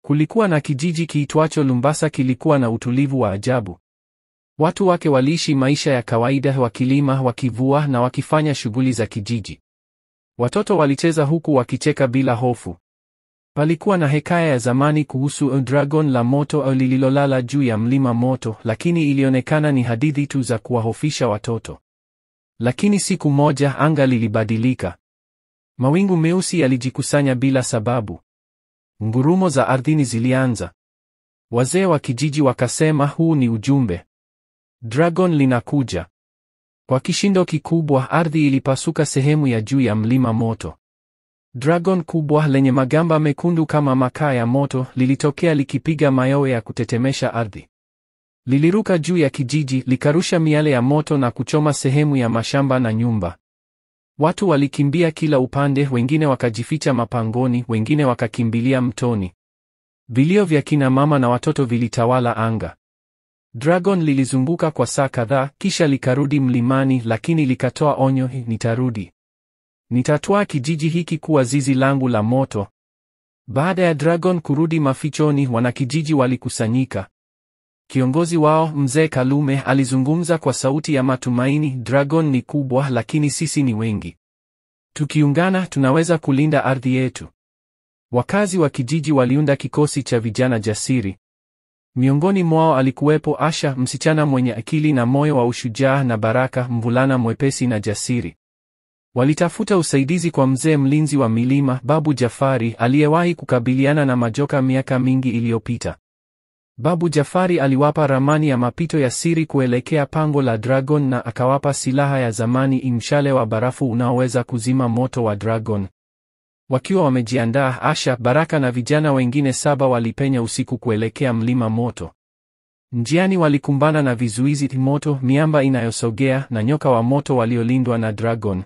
Kulikuwa na kijiji kiitwacho Lumbasa, kilikuwa na utulivu wa ajabu. Watu wake waliishi maisha ya kawaida, wakilima, wakivua na wakifanya shughuli za kijiji. Watoto walicheza huku wakicheka bila hofu. Palikuwa na hekaya ya zamani kuhusu dragon la moto lililolala juu ya mlima moto, lakini ilionekana ni hadithi tu za kuwahofisha watoto. Lakini siku moja anga lilibadilika. Mawingu meusi yalijikusanya bila sababu. Ngurumo za ardhini zilianza. Wazee wa kijiji wakasema, huu ni ujumbe. Dragon linakuja. Kwa kishindo kikubwa, ardhi ilipasuka sehemu ya juu ya mlima moto. Dragon kubwa lenye magamba mekundu kama makaa ya moto lilitokea likipiga mayowe ya kutetemesha ardhi. Liliruka juu ya kijiji, likarusha miale ya moto na kuchoma sehemu ya mashamba na nyumba. Watu walikimbia kila upande, wengine wakajificha mapangoni, wengine wakakimbilia mtoni. Vilio vya kina mama na watoto vilitawala anga. Dragon lilizunguka kwa saa kadhaa, kisha likarudi mlimani, lakini likatoa onyo, nitarudi. Nitatwaa kijiji hiki kuwa zizi langu la moto. Baada ya Dragon kurudi mafichoni, wanakijiji walikusanyika. Kiongozi wao, Mzee Kalume, alizungumza kwa sauti ya matumaini, Dragon ni kubwa lakini sisi ni wengi. Tukiungana tunaweza kulinda ardhi yetu. Wakazi wa kijiji waliunda kikosi cha vijana jasiri. Miongoni mwao alikuwepo Asha, msichana mwenye akili na moyo wa ushujaa, na Baraka, mvulana mwepesi na jasiri. Walitafuta usaidizi kwa mzee mlinzi wa milima, Babu Jafari, aliyewahi kukabiliana na majoka miaka mingi iliyopita. Babu Jafari aliwapa ramani ya mapito ya siri kuelekea pango la Dragon na akawapa silaha ya zamani, mshale wa barafu unaoweza kuzima moto wa Dragon. Wakiwa wamejiandaa, Asha, Baraka na vijana wengine 7 walipenya usiku kuelekea mlima moto. Njiani walikumbana na vizuizi, moto, miamba inayosogea na nyoka wa moto waliolindwa na Dragon.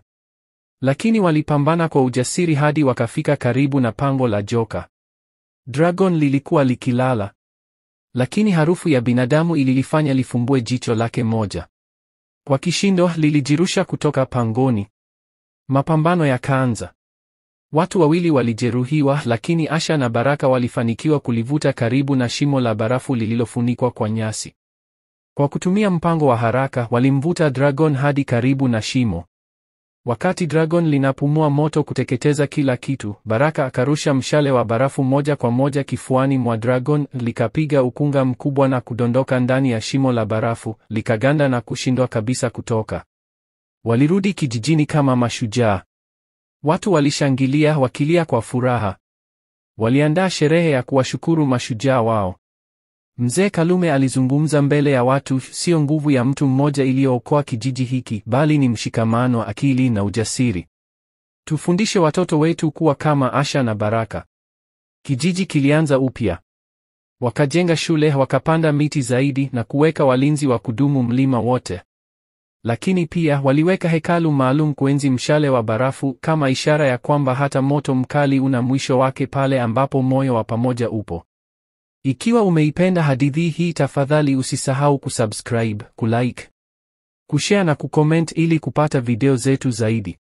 Lakini walipambana kwa ujasiri hadi wakafika karibu na pango la joka. Dragon lilikuwa likilala. Lakini harufu ya binadamu ililifanya lifumbue jicho lake moja. Kwa kishindo lilijirusha kutoka pangoni. Mapambano yakaanza. Watu 2 walijeruhiwa, lakini Asha na Baraka walifanikiwa kulivuta karibu na shimo la barafu lililofunikwa kwa nyasi. Kwa kutumia mpango wa haraka, walimvuta Dragon hadi karibu na shimo. Wakati Dragon linapumua moto kuteketeza kila kitu, Baraka akarusha mshale wa barafu moja kwa moja kifuani mwa Dragon, likapiga ukunga mkubwa na kudondoka ndani ya shimo la barafu, likaganda na kushindwa kabisa kutoka. Walirudi kijijini kama mashujaa. Watu walishangilia, wakilia kwa furaha. Waliandaa sherehe ya kuwashukuru mashujaa wao. Mzee Kalume alizungumza mbele ya watu, sio nguvu ya mtu mmoja iliyookoa kijiji hiki, bali ni mshikamano, akili na ujasiri. Tufundishe watoto wetu kuwa kama Asha na Baraka. Kijiji kilianza upya. Wakajenga shule, wakapanda miti zaidi na kuweka walinzi wa kudumu mlima wote. Lakini pia waliweka hekalu maalum kuenzi mshale wa barafu, kama ishara ya kwamba hata moto mkali una mwisho wake pale ambapo moyo wa pamoja upo. Ikiwa umeipenda hadithi hii, tafadhali usisahau kusubscribe, kulike, kushare na kucomment ili kupata video zetu zaidi.